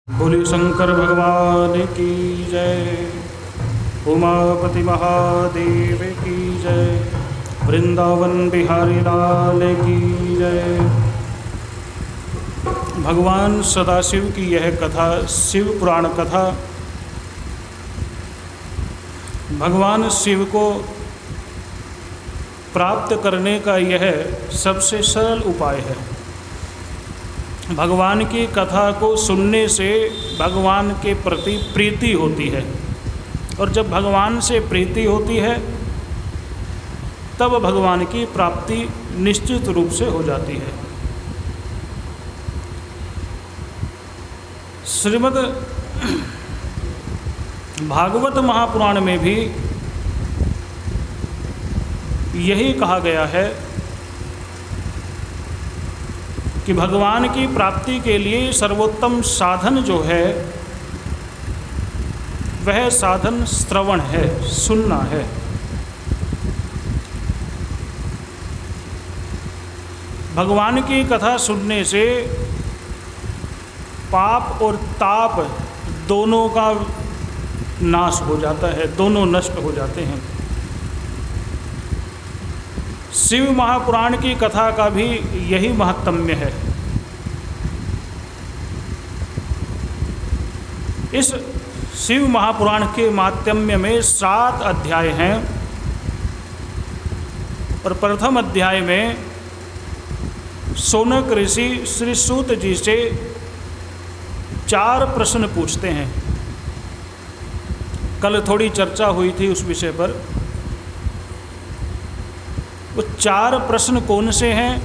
बोले शंकर भगवान की जय। उमापति महादेव की जय। वृंदावन बिहारी लाल की जय। भगवान सदाशिव की यह कथा, शिव पुराण कथा, भगवान शिव को प्राप्त करने का यह सबसे सरल उपाय है। भगवान की कथा को सुनने से भगवान के प्रति प्रीति होती है, और जब भगवान से प्रीति होती है तब भगवान की प्राप्ति निश्चित रूप से हो जाती है। श्रीमद् भागवत महापुराण में भी यही कहा गया है कि भगवान की प्राप्ति के लिए सर्वोत्तम साधन जो है वह साधन श्रवण है, सुनना है। भगवान की कथा सुनने से पाप और ताप दोनों का नाश हो जाता है, दोनों नष्ट हो जाते हैं। शिव महापुराण की कथा का भी यही महात्म्य है। इस शिव महापुराण के महात्म्य में 7 अध्याय हैं, और प्रथम अध्याय में शौनक ऋषि श्री सूत जी से 4 प्रश्न पूछते हैं। कल थोड़ी चर्चा हुई थी उस विषय पर। वो 4 प्रश्न कौन से हैं?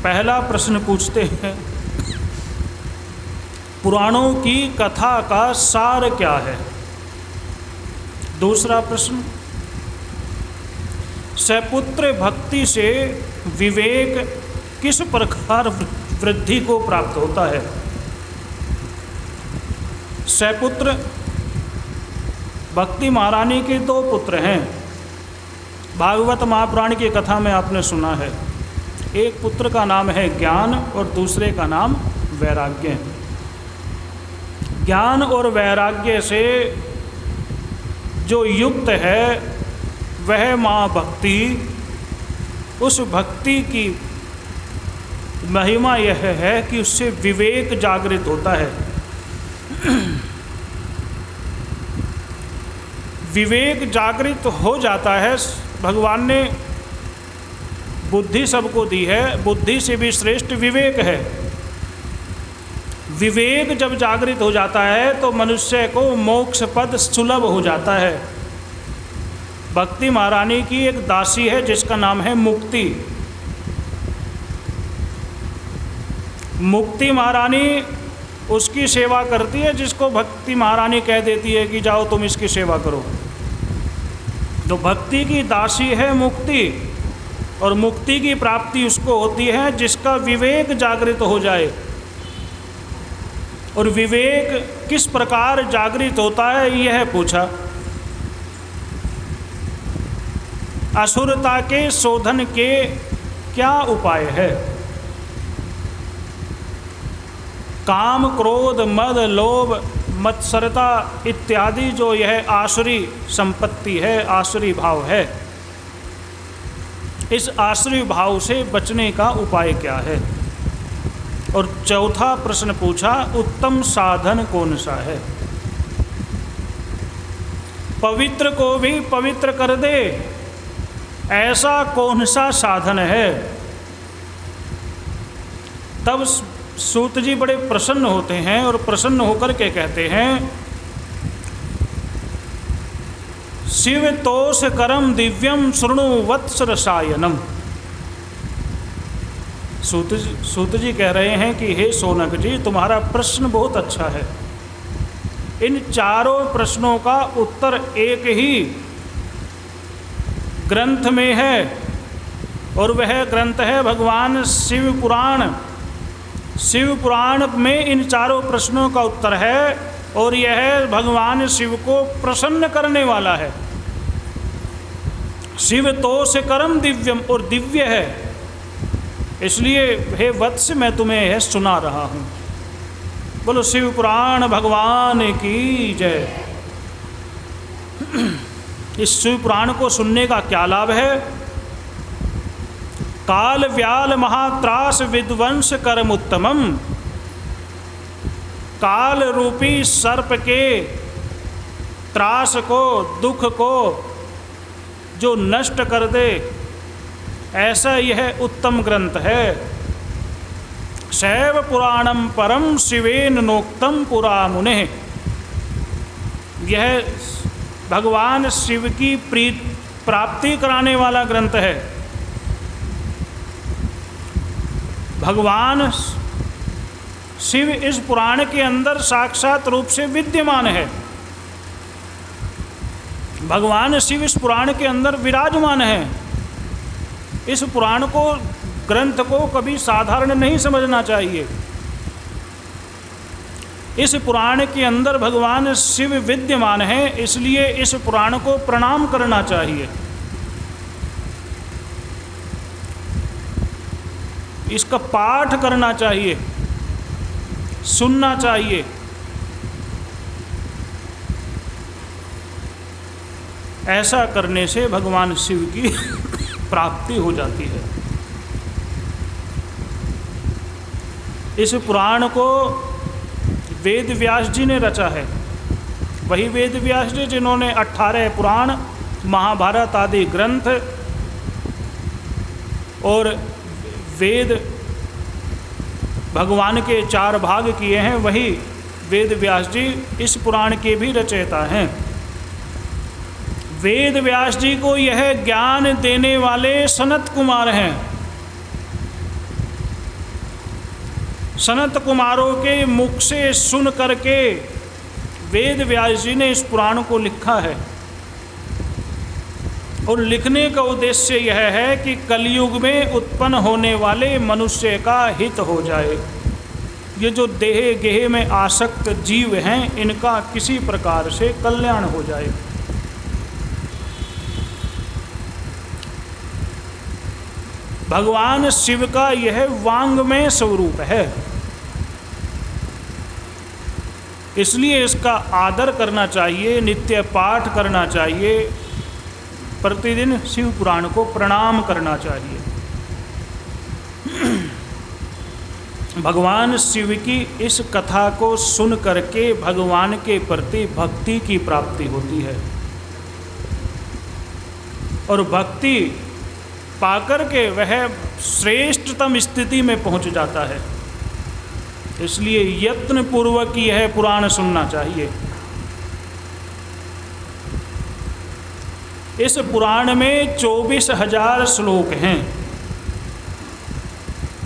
पहला प्रश्न पूछते हैं, पुराणों की कथा का सार क्या है? दूसरा प्रश्न, सपुत्र भक्ति से विवेक किस प्रकार वृद्धि को प्राप्त होता है? सपुत्र भक्ति महारानी के 2 पुत्र हैं। भागवत महापुराण की कथा में आपने सुना है, एक पुत्र का नाम है ज्ञान और दूसरे का नाम वैराग्य। ज्ञान और वैराग्य से जो युक्त है वह माँ भक्ति, उस भक्ति की महिमा यह है कि उससे विवेक जागृत होता है। विवेक जागृत हो जाता है। भगवान ने बुद्धि सबको दी है, बुद्धि से भी श्रेष्ठ विवेक है। विवेक जब जागृत हो जाता है तो मनुष्य को मोक्ष पद सुलभ हो जाता है। भक्ति महारानी की एक दासी है जिसका नाम है मुक्ति। मुक्ति महारानी उसकी सेवा करती है, जिसको भक्ति महारानी कह देती है कि जाओ तुम इसकी सेवा करो। तो भक्ति की दासी है मुक्ति, और मुक्ति की प्राप्ति उसको होती है जिसका विवेक जागृत हो जाए। और विवेक किस प्रकार जागृत होता है यह पूछा। असुरता के शोधन के क्या उपाय है? काम, क्रोध, मद, लोभ, मत्सरता इत्यादि जो यह आसुरी संपत्ति है, आसुरी भाव है, इस आसुरी भाव से बचने का उपाय क्या है? और चौथा प्रश्न पूछा, उत्तम साधन कौन सा है? पवित्र को भी पवित्र कर दे ऐसा कौन सा साधन है? तब सूत जी बड़े प्रसन्न होते हैं और प्रसन्न होकर के कहते हैं, शिव तोष करम दिव्यम शृणु वत्स रसायनम। सूत जी कह रहे हैं कि हे शौनक जी, तुम्हारा प्रश्न बहुत अच्छा है। इन चारों प्रश्नों का उत्तर एक ही ग्रंथ में है, और वह ग्रंथ है भगवान शिव पुराण। शिव पुराण में इन चारों प्रश्नों का उत्तर है, और यह भगवान शिव को प्रसन्न करने वाला है। शिव तोष करम दिव्यम, और दिव्य है, इसलिए हे वत्स मैं तुम्हें यह सुना रहा हूँ। बोलो शिव पुराण भगवान की जय। इस शिव पुराण को सुनने का क्या लाभ है? काल व्याल महात्रास विध्वंस कर्म उत्तमम। काल रूपी सर्प के त्रास को, दुख को जो नष्ट कर दे, ऐसा यह उत्तम ग्रंथ है। शैव पुराणम परम शिवेन नोक्तम पुरा मुने। यह भगवान शिव की प्राप्ति कराने वाला ग्रंथ है। भगवान शिव इस पुराण के अंदर साक्षात रूप से विद्यमान है। भगवान शिव इस पुराण के अंदर विराजमान है। इस पुराण को, ग्रंथ को कभी साधारण नहीं समझना चाहिए। इस पुराण के अंदर भगवान शिव विद्यमान है, इसलिए इस पुराण को प्रणाम करना चाहिए। इसका पाठ करना चाहिए, सुनना चाहिए। ऐसा करने से भगवान शिव की प्राप्ति हो जाती है। इस पुराण को वेद व्यास जी ने रचा है। वही वेद व्यास जी जिन्होंने 18 पुराण, महाभारत आदि ग्रंथ और वेद भगवान के 4 भाग किए हैं, वही वेद व्यास जी इस पुराण के भी रचयिता हैं। वेद व्यास जी को यह ज्ञान देने वाले सनत कुमार हैं। सनत कुमारों के मुख से सुन करके वेद व्यास जी ने इस पुराण को लिखा है। और लिखने का उद्देश्य यह है कि कलयुग में उत्पन्न होने वाले मनुष्य का हित हो जाए। ये जो देह गेह में आसक्त जीव हैं, इनका किसी प्रकार से कल्याण हो जाए। भगवान शिव का यह वांग्मय स्वरूप है, इसलिए इसका आदर करना चाहिए, नित्य पाठ करना चाहिए, प्रतिदिन शिव पुराण को प्रणाम करना चाहिए। भगवान शिव की इस कथा को सुन करके भगवान के प्रति भक्ति की प्राप्ति होती है और भक्ति पाकर के वह श्रेष्ठतम स्थिति में पहुंच जाता है। इसलिए यत्न पूर्वक यह पुराण सुनना चाहिए। इस पुराण में 24,000 श्लोक हैं,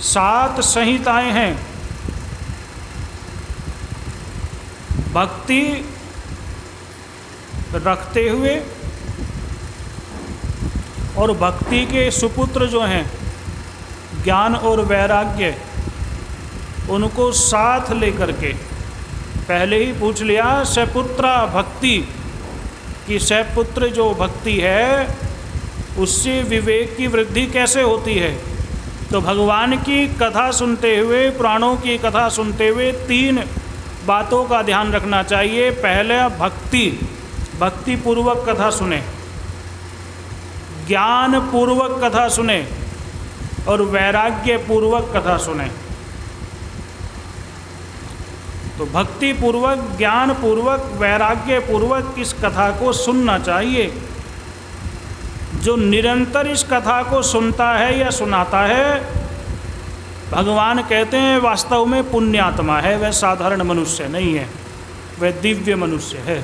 7 संहिताएं हैं। भक्ति रखते हुए और भक्ति के सुपुत्र जो हैं ज्ञान और वैराग्य, उनको साथ लेकर के, पहले ही पूछ लिया सपुत्रा भक्ति कि सपुत्र जो भक्ति है उससे विवेक की वृद्धि कैसे होती है। तो भगवान की कथा सुनते हुए, पुराणों की कथा सुनते हुए 3 बातों का ध्यान रखना चाहिए। पहले भक्ति पूर्वक कथा सुने, ज्ञान पूर्वक कथा सुने और वैराग्य पूर्वक कथा सुने। तो भक्ति पूर्वक, ज्ञान पूर्वक, वैराग्य पूर्वक इस कथा को सुनना चाहिए। जो निरंतर इस कथा को सुनता है या सुनाता है, भगवान कहते हैं वास्तव में पुण्यात्मा है, वह साधारण मनुष्य नहीं है, वह दिव्य मनुष्य है।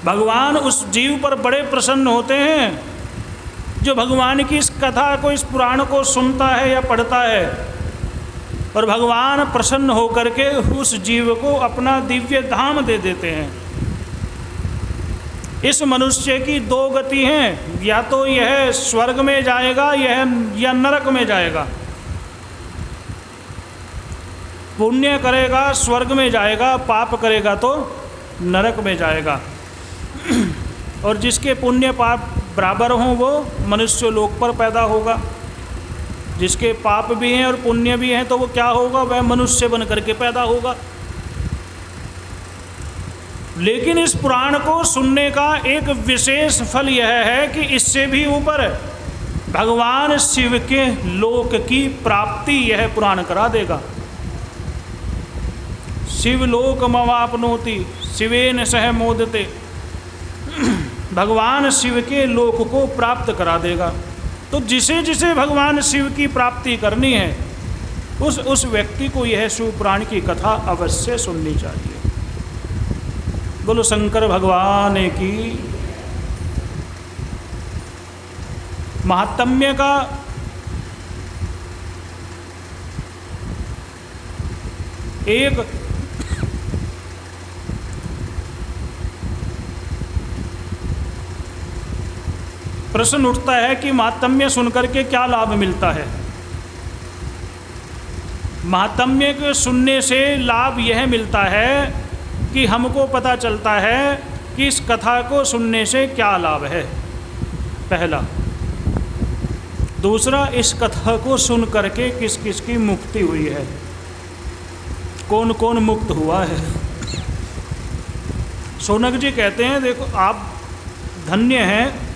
भगवान उस जीव पर बड़े प्रसन्न होते हैं जो भगवान की इस कथा को, इस पुराण को सुनता है या पढ़ता है, और भगवान प्रसन्न होकर के उस जीव को अपना दिव्य धाम दे देते हैं। इस मनुष्य की 2 गति हैं, या तो यह स्वर्ग में जाएगा या नरक में जाएगा। पुण्य करेगा स्वर्ग में जाएगा, पाप करेगा तो नरक में जाएगा। और जिसके पुण्य पाप बराबर हों वो मनुष्य लोक पर पैदा होगा। जिसके पाप भी हैं और पुण्य भी हैं, तो वो क्या होगा, वह मनुष्य बन करके पैदा होगा। लेकिन इस पुराण को सुनने का एक विशेष फल यह है कि इससे भी ऊपर भगवान शिव के लोक की प्राप्ति यह पुराण करा देगा। शिवलोकमवाप्नोति शिवेन सह मोदते, भगवान शिव के लोक को प्राप्त करा देगा। तो जिसे जिसे भगवान शिव की प्राप्ति करनी है उस व्यक्ति को यह शिव पुराण की कथा अवश्य सुननी चाहिए। बोलो शंकर भगवान की। महात्म्य का एक प्रश्न उठता है कि महात्म्य सुनकर के क्या लाभ मिलता है। महात्म्य के सुनने से लाभ यह मिलता है कि हमको पता चलता है कि इस कथा को सुनने से क्या लाभ है, पहला। दूसरा, इस कथा को सुन करके किस किस की मुक्ति हुई है, कौन कौन मुक्त हुआ है। शौनक जी कहते हैं, देखो आप धन्य हैं,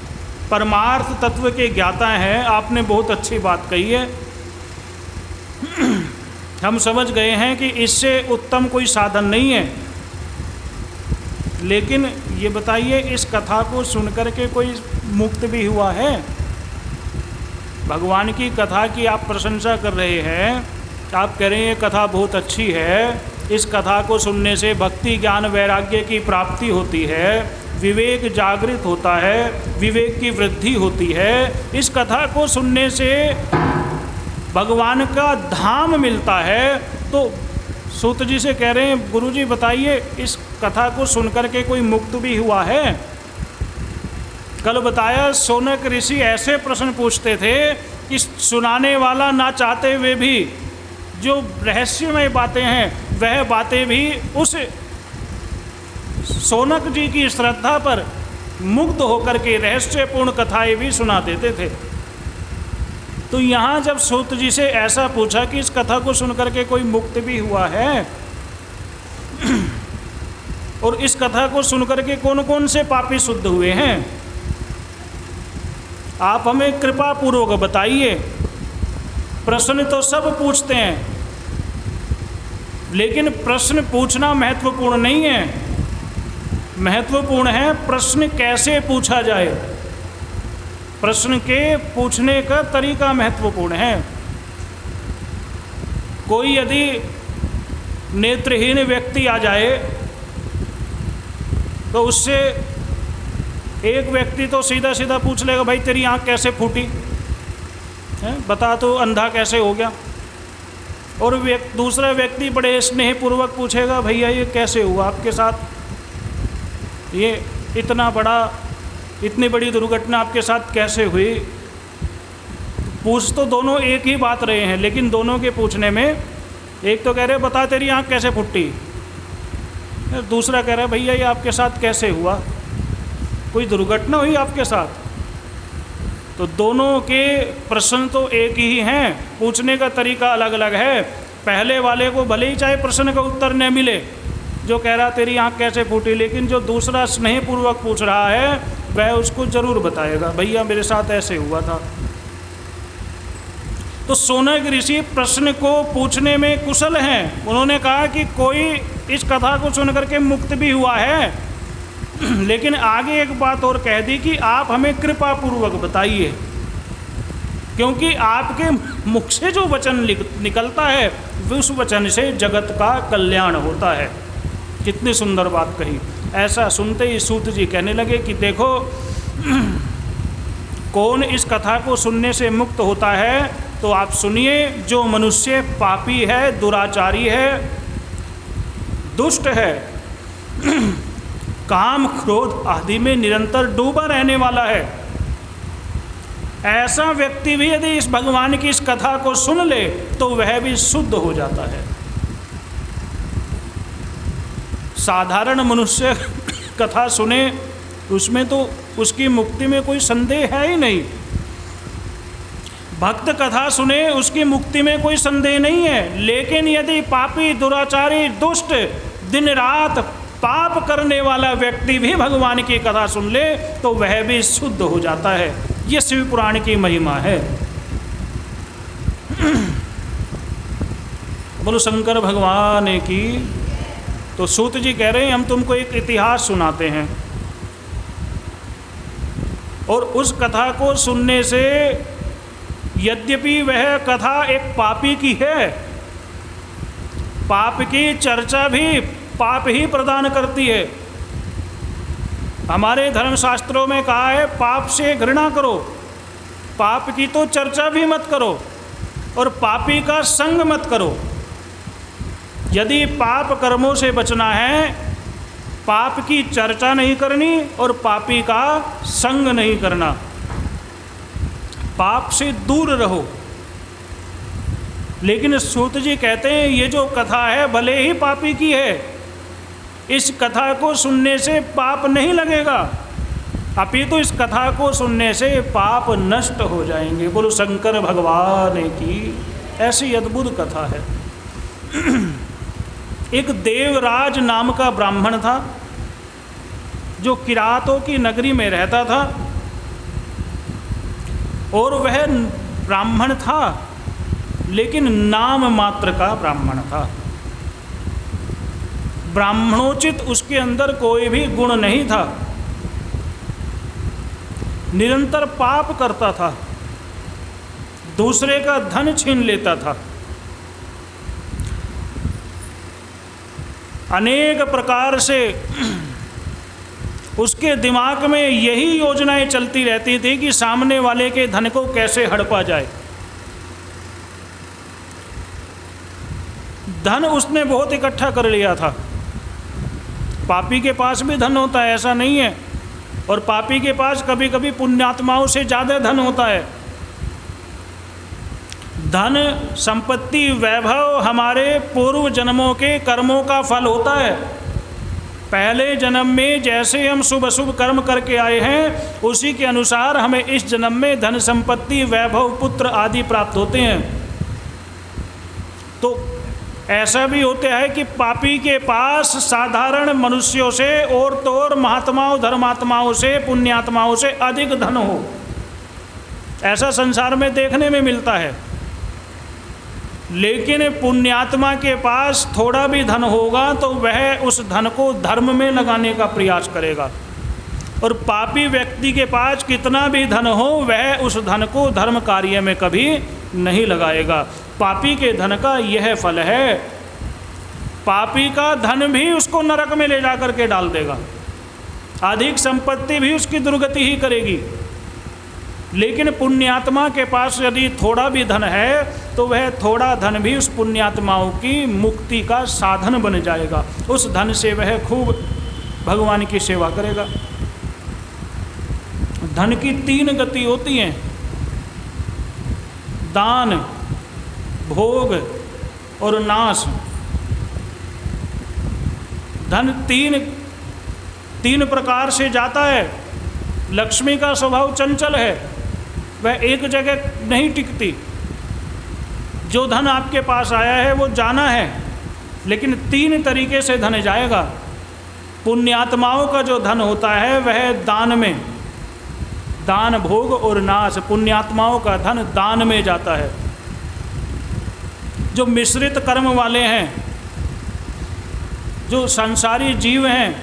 परमार्थ तत्व के ज्ञाता हैं, आपने बहुत अच्छी बात कही है। हम समझ गए हैं कि इससे उत्तम कोई साधन नहीं है। लेकिन ये बताइए, इस कथा को सुनकर के कोई मुक्त भी हुआ है? भगवान की कथा की आप प्रशंसा कर रहे हैं, आप कह रहे हैं ये कथा बहुत अच्छी है, इस कथा को सुनने से भक्ति ज्ञान वैराग्य की प्राप्ति होती है, विवेक जागृत होता है, विवेक की वृद्धि होती है, इस कथा को सुनने से भगवान का धाम मिलता है। तो सूत जी से कह रहे हैं, गुरु जी बताइए, इस कथा को सुनकर के कोई मुक्त भी हुआ है? कल बताया, शौनक ऋषि ऐसे प्रश्न पूछते थे कि सुनाने वाला ना चाहते हुए भी जो रहस्यमय बातें हैं वह बातें भी उस शौनक जी की श्रद्धा पर मुग्ध होकर के रहस्यपूर्ण कथाएं भी सुना देते थे। तो यहाँ जब सूत जी से ऐसा पूछा कि इस कथा को सुनकर के कोई मुक्त भी हुआ है और इस कथा को सुनकर के कौन कौन से पापी शुद्ध हुए हैं, आप हमें कृपा पूर्वक बताइए। प्रश्न तो सब पूछते हैं, लेकिन प्रश्न पूछना महत्वपूर्ण नहीं है। महत्वपूर्ण है प्रश्न कैसे पूछा जाए, प्रश्न के पूछने का तरीका महत्वपूर्ण है। कोई यदि नेत्रहीन व्यक्ति आ जाए तो उससे एक व्यक्ति तो सीधा सीधा पूछ लेगा, भाई तेरी आँख कैसे फूटी है, बता तो अंधा कैसे हो गया। और दूसरा व्यक्ति बड़े स्नेहपूर्वक पूछेगा, भैया ये कैसे हुआ आपके साथ, ये इतनी बड़ी दुर्घटना आपके साथ कैसे हुई। पूछ तो दोनों एक ही बात रहे हैं, लेकिन दोनों के पूछने में एक तो कह रहे बता तेरी आँख कैसे फूटी, दूसरा कह रहा है भैया ये आपके साथ कैसे हुआ, कोई दुर्घटना हुई आपके साथ। तो दोनों के प्रश्न तो एक ही हैं, पूछने का तरीका अलग अलग है। पहले वाले को भले ही चाहे प्रश्न का उत्तर न मिले, जो कह रहा तेरी आँख कैसे फूटी, लेकिन जो दूसरा स्नेहपूर्वक पूछ रहा है वह उसको ज़रूर बताएगा, भैया मेरे साथ ऐसे हुआ था। तो शौनक ऋषि प्रश्न को पूछने में कुशल हैं। उन्होंने कहा कि कोई इस कथा को सुन करके मुक्त भी हुआ है, लेकिन आगे एक बात और कह दी कि आप हमें कृपा पूर्वक बताइए, क्योंकि आपके मुख से जो वचन निकलता है उस वचन से जगत का कल्याण होता है। कितनी सुंदर बात कही। ऐसा सुनते ही सूत जी कहने लगे कि देखो कौन इस कथा को सुनने से मुक्त होता है, तो आप सुनिए, जो मनुष्य पापी है, दुराचारी है, दुष्ट है, काम क्रोध आदि में निरंतर डूबा रहने वाला है, ऐसा व्यक्ति भी यदि इस भगवान की इस कथा को सुन ले तो वह भी शुद्ध हो जाता है। साधारण मनुष्य कथा सुने उसमें तो उसकी मुक्ति में कोई संदेह है ही नहीं। भक्त कथा सुने उसकी मुक्ति में कोई संदेह नहीं है, लेकिन यदि पापी, दुराचारी, दुष्ट, दिन रात पाप करने वाला व्यक्ति भी भगवान की कथा सुन ले तो वह भी शुद्ध हो जाता है। ये शिव पुराण की महिमा है। बोलो शंकर भगवान की। तो सूत जी कह रहे हैं हम तुमको एक इतिहास सुनाते हैं, और उस कथा को सुनने से यद्यपि वह कथा एक पापी की है, पाप की चर्चा भी पाप ही प्रदान करती है। हमारे धर्मशास्त्रों में कहा है पाप से घृणा करो, पाप की तो चर्चा भी मत करो और पापी का संग मत करो। यदि पाप कर्मों से बचना है, पाप की चर्चा नहीं करनी और पापी का संग नहीं करना, पाप से दूर रहो। लेकिन सूत जी कहते हैं ये जो कथा है भले ही पापी की है, इस कथा को सुनने से पाप नहीं लगेगा, अपितु इस कथा को सुनने से पाप नष्ट हो जाएंगे। बोलो शंकर भगवान की। ऐसी अद्भुत कथा है। एक देवराज नाम का ब्राह्मण था जो किरातों की नगरी में रहता था, और वह ब्राह्मण था लेकिन नाम मात्र का ब्राह्मण था। ब्राह्मणोचित उसके अंदर कोई भी गुण नहीं था, निरंतर पाप करता था, दूसरे का धन छीन लेता था, अनेक प्रकार से उसके दिमाग में यही योजनाएं चलती रहती थी कि सामने वाले के धन को कैसे हड़पा जाए। धन उसने बहुत इकट्ठा कर लिया था। पापी के पास भी धन होता है, ऐसा नहीं है, और पापी के पास कभी कभी पुण्यात्माओं से ज़्यादा धन होता है। धन, संपत्ति, वैभव हमारे पूर्व जन्मों के कर्मों का फल होता है। पहले जन्म में जैसे हम शुभ अशुभ कर्म करके आए हैं उसी के अनुसार हमें इस जन्म में धन, संपत्ति, वैभव, पुत्र आदि प्राप्त होते हैं। तो ऐसा भी होता है कि पापी के पास साधारण मनुष्यों से और तो और महात्माओं, धर्मात्माओं से, पुण्यात्माओं से अधिक धन हो, ऐसा संसार में देखने में मिलता है। लेकिन पुण्यात्मा के पास थोड़ा भी धन होगा तो वह उस धन को धर्म में लगाने का प्रयास करेगा, और पापी व्यक्ति के पास कितना भी धन हो वह उस धन को धर्म कार्य में कभी नहीं लगाएगा। पापी के धन का यह फल है। पापी का धन भी उसको नरक में ले जा कर के डाल देगा, अधिक संपत्ति भी उसकी दुर्गति ही करेगी। लेकिन पुण्यात्मा के पास यदि थोड़ा भी धन है तो वह थोड़ा धन भी उस पुण्यात्माओं की मुक्ति का साधन बन जाएगा। उस धन से वह खूब भगवान की सेवा करेगा। धन की 3 गति होती हैं, दान, भोग और नाश। धन तीन प्रकार से जाता है। लक्ष्मी का स्वभाव चंचल है, वह एक जगह नहीं टिकती। जो धन आपके पास आया है वो जाना है, लेकिन 3 तरीके से धन जाएगा। पुण्यात्माओं का जो धन होता है वह दान में, दान, भोग और नाश, पुण्यात्माओं का धन दान में जाता है। जो मिश्रित कर्म वाले हैं, जो संसारी जीव हैं,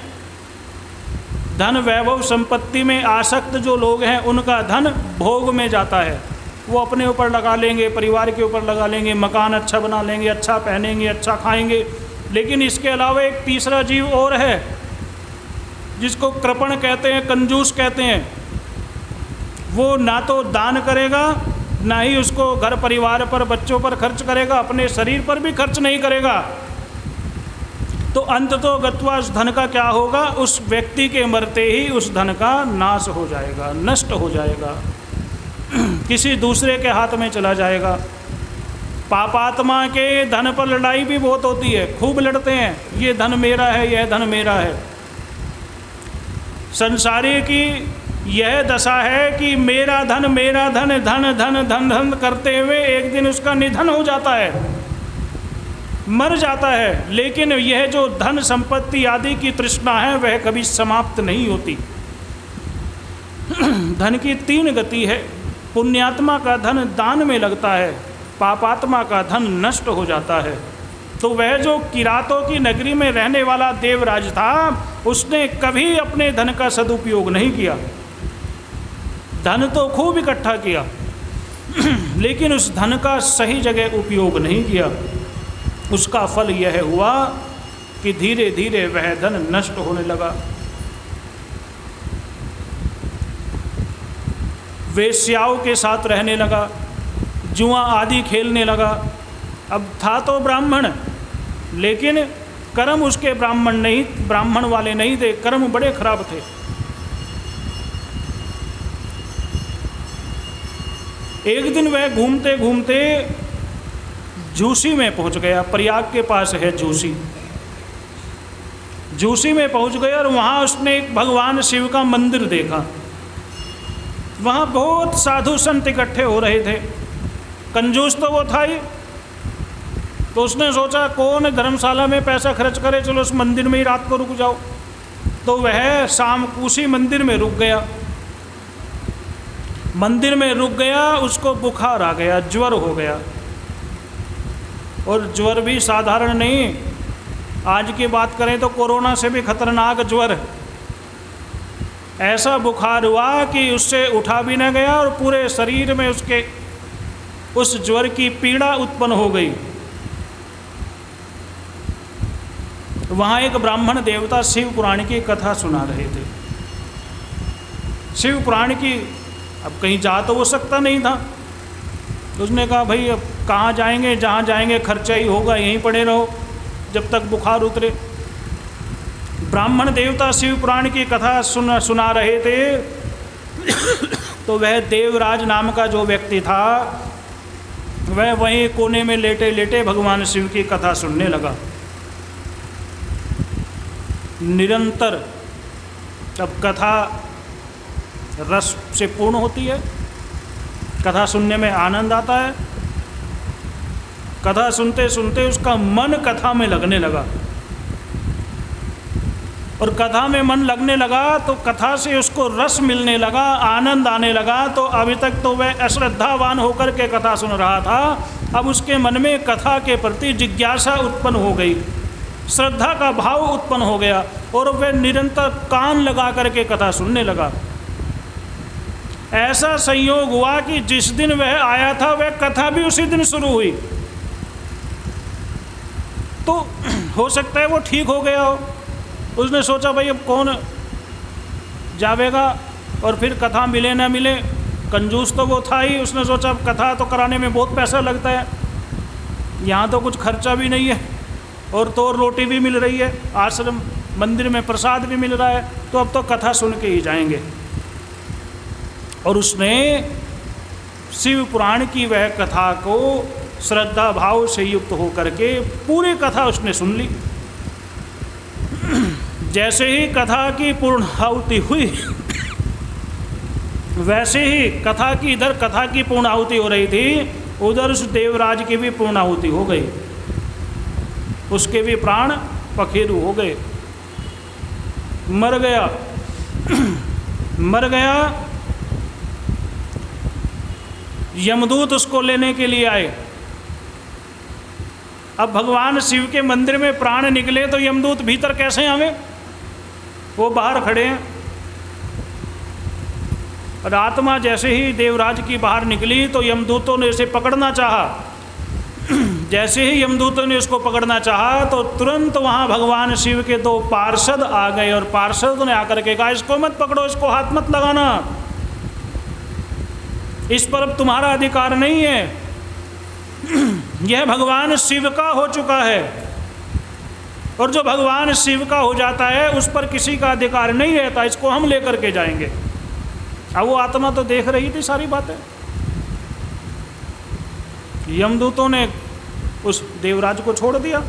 धन, वैभव, संपत्ति में आसक्त जो लोग हैं, उनका धन भोग में जाता है। वो अपने ऊपर लगा लेंगे, परिवार के ऊपर लगा लेंगे, मकान अच्छा बना लेंगे, अच्छा पहनेंगे, अच्छा खाएंगे। लेकिन इसके अलावा एक तीसरा जीव और है जिसको कृपण कहते हैं, कंजूस कहते हैं। वो ना तो दान करेगा, ना ही उसको घर परिवार पर, बच्चों पर खर्च करेगा, अपने शरीर पर भी खर्च नहीं करेगा। तो अंततो गत्वा उस धन का क्या होगा? उस व्यक्ति के मरते ही उस धन का नाश हो जाएगा, नष्ट हो जाएगा, किसी दूसरे के हाथ में चला जाएगा। पापात्मा के धन पर लड़ाई भी बहुत होती है, खूब लड़ते हैं, ये धन मेरा है, यह धन मेरा है। संसारी की यह दशा है कि मेरा धन धन धन धन धन करते हुए एक दिन उसका निधन हो जाता है, मर जाता है। लेकिन यह जो धन संपत्ति आदि की तृष्णा है वह कभी समाप्त नहीं होती। धन की 3 गति है। पुण्यात्मा का धन दान में लगता है, पापात्मा का धन नष्ट हो जाता है। तो वह जो किरातों की नगरी में रहने वाला देवराज था, उसने कभी अपने धन का सदुपयोग नहीं किया। धन तो खूब इकट्ठा किया लेकिन उस धन का सही जगह उपयोग नहीं किया। उसका फल यह हुआ कि धीरे धीरे वह धन नष्ट होने लगा। वेश्याओं के साथ रहने लगा, जुआ आदि खेलने लगा। अब था तो ब्राह्मण, लेकिन कर्म उसके ब्राह्मण वाले नहीं थे, कर्म बड़े खराब थे। एक दिन वह घूमते घूमते झूसी में पहुंच गया। प्रयाग के पास है झूसी। झूसी में पहुंच गया और वहाँ उसने एक भगवान शिव का मंदिर देखा। वहाँ बहुत साधु संत इकट्ठे हो रहे थे। कंजूस तो वो था ही, तो उसने सोचा कौन धर्मशाला में पैसा खर्च करे, चलो उस मंदिर में ही रात को रुक जाओ। तो वह शाम उसी मंदिर में रुक गया। मंदिर में रुक गया, उसको बुखार आ गया, ज्वर हो गया। और ज्वर भी साधारण नहीं, आज की बात करें तो कोरोना से भी खतरनाक ज्वर। ऐसा बुखार हुआ कि उससे उठा भी न गया और पूरे शरीर में उसके उस ज्वर की पीड़ा उत्पन्न हो गई। वहाँ एक ब्राह्मण देवता शिव पुराण की कथा सुना रहे थे। शिव पुराण की, अब कहीं जा तो वो सकता नहीं था। उसने कहा भाई अब कहाँ जाएंगे, जहाँ जाएंगे खर्चा ही होगा, यहीं पड़े रहो जब तक बुखार उतरे। ब्राह्मण देवता शिव पुराण की कथा सुना रहे थे। तो वह देवराज नाम का जो व्यक्ति था, वह वहीं कोने में लेटे लेटे भगवान शिव की कथा सुनने लगा। निरंतर अब कथा रस से पूर्ण होती है, कथा सुनने में आनंद आता है। कथा सुनते सुनते उसका मन कथा में लगने लगा, और कथा में मन लगने लगा तो कथा से उसको रस मिलने लगा, आनंद आने लगा। तो अभी तक तो वह अश्रद्धावान होकर के कथा सुन रहा था, अब उसके मन में कथा के प्रति जिज्ञासा उत्पन्न हो गई, श्रद्धा का भाव उत्पन्न हो गया, और वह निरंतर कान लगा करके कथा सुनने लगा। ऐसा संयोग हुआ कि जिस दिन वह आया था वह कथा भी उसी दिन शुरू हुई। तो हो सकता है वो ठीक हो गया हो। उसने सोचा भाई अब कौन जावेगा, और फिर कथा मिले ना मिले, कंजूस तो वो था ही। उसने सोचा अब कथा तो कराने में बहुत पैसा लगता है, यहाँ तो कुछ खर्चा भी नहीं है, और तो रोटी भी मिल रही है, आश्रम मंदिर में प्रसाद भी मिल रहा है, तो अब तो कथा सुन के ही जाएंगे। और उसने शिव पुराण की वह कथा को श्रद्धा भाव से युक्त होकर के पूरी कथा उसने सुन ली। जैसे ही कथा की पूर्णाहुति हुई, वैसे ही कथा की इधर कथा की पूर्णाहुति हो रही थी, उधर उस देवराज की भी पूर्णाहुति हो गई, उसके भी प्राण पखेरु हो गए, मर गया। मर गया। यमदूत उसको लेने के लिए आए। अब भगवान शिव के मंदिर में प्राण निकले तो यमदूत भीतर कैसे आवे, वो बाहर खड़े हैं। और आत्मा जैसे ही देवराज की बाहर निकली तो यमदूतों ने उसे पकड़ना चाहा। जैसे ही यमदूतों ने उसको पकड़ना चाहा तो तुरंत वहाँ भगवान शिव के 2 पार्षद आ गए, और पार्षद ने आकर के कहा इसको मत पकड़ो, इसको हाथ मत लगाना, इस पर अब तुम्हारा अधिकार नहीं है, यह भगवान शिव का हो चुका है, और जो भगवान शिव का हो जाता है उस पर किसी का अधिकार नहीं रहता, इसको हम लेकर के जाएंगे। अब वो आत्मा तो देख रही थी सारी बातें। यमदूतों ने उस देवराज को छोड़ दिया।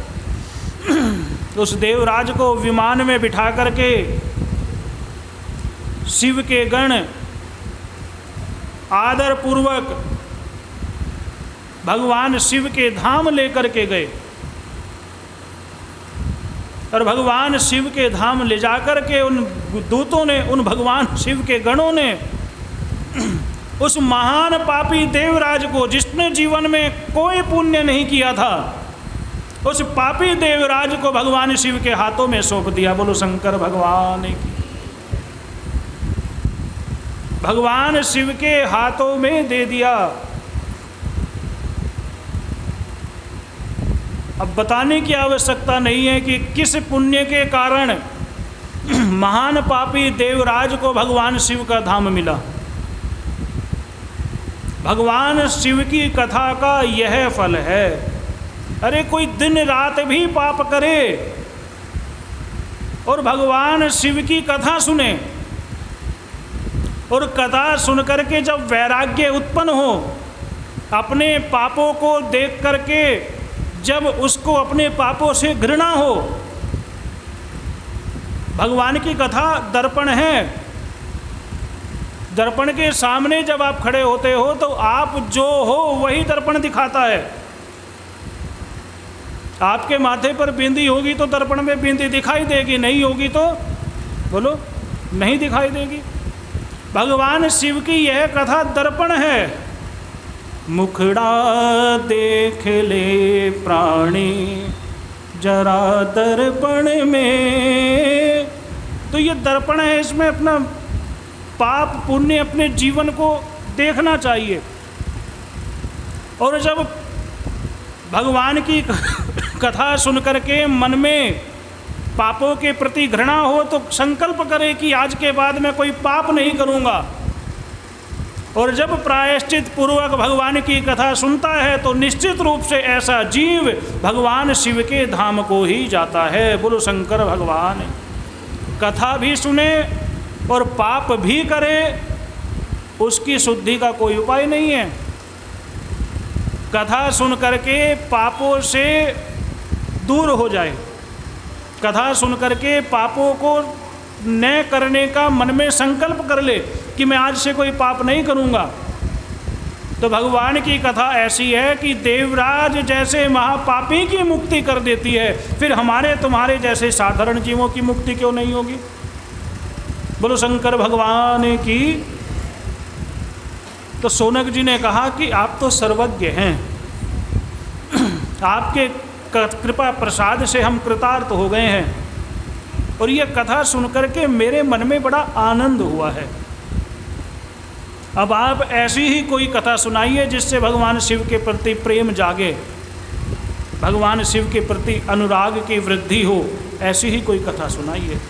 उस देवराज को विमान में बिठा करके शिव के गण आदर पूर्वक भगवान शिव के धाम लेकर के गए और भगवान शिव के धाम ले जाकर के उन दूतों ने, उन भगवान शिव के गणों ने उस महान पापी देवराज को, जिसने जीवन में कोई पुण्य नहीं किया था, उस पापी देवराज को भगवान शिव के हाथों में सौंप दिया। बोलो शंकर भगवान की। भगवान शिव के हाथों में दे दिया। अब बताने की आवश्यकता नहीं है कि किस पुण्य के कारण महान पापी देवराज को भगवान शिव का धाम मिला। भगवान शिव की कथा का यह फल है। अरे कोई दिन रात भी पाप करे और भगवान शिव की कथा सुने, और कथा सुन करके जब वैराग्य उत्पन्न हो, अपने पापों को देख करके जब उसको अपने पापों से घृणा हो, भगवान की कथा दर्पण है। दर्पण के सामने जब आप खड़े होते हो तो आप जो हो वही दर्पण दिखाता है। आपके माथे पर बिंदी होगी तो दर्पण में बिंदी दिखाई देगी, नहीं होगी तो बोलो नहीं दिखाई देगी। भगवान शिव की यह कथा दर्पण है। मुखड़ा देख ले प्राणी जरा दर्पण में, तो ये दर्पण है, इसमें अपना पाप पुण्य अपने जीवन को देखना चाहिए। और जब भगवान की कथा सुन करके मन में पापों के प्रति घृणा हो तो संकल्प करे कि आज के बाद मैं कोई पाप नहीं करूँगा। और जब प्रायश्चित पूर्वक भगवान की कथा सुनता है तो निश्चित रूप से ऐसा जीव भगवान शिव के धाम को ही जाता है। बोलो शंकर भगवान। कथा भी सुने और पाप भी करे, उसकी शुद्धि का कोई उपाय नहीं है। कथा सुन करके पापों से दूर हो जाए, कथा सुन करके पापों को न करने का मन में संकल्प कर ले कि मैं आज से कोई पाप नहीं करूँगा, तो भगवान की कथा ऐसी है कि देवराज जैसे महापापी की मुक्ति कर देती है, फिर हमारे तुम्हारे जैसे साधारण जीवों की मुक्ति क्यों नहीं होगी। बोलो शंकर भगवान की। तो शौनक जी ने कहा कि आप तो सर्वज्ञ हैं, आपके कृपा प्रसाद से हम कृतार्थ हो गए हैं, और ये कथा सुनकर के मेरे मन में बड़ा आनंद हुआ है। अब आप ऐसी ही कोई कथा सुनाइए जिससे भगवान शिव के प्रति प्रेम जागे, भगवान शिव के प्रति अनुराग की वृद्धि हो, ऐसी ही कोई कथा सुनाइए।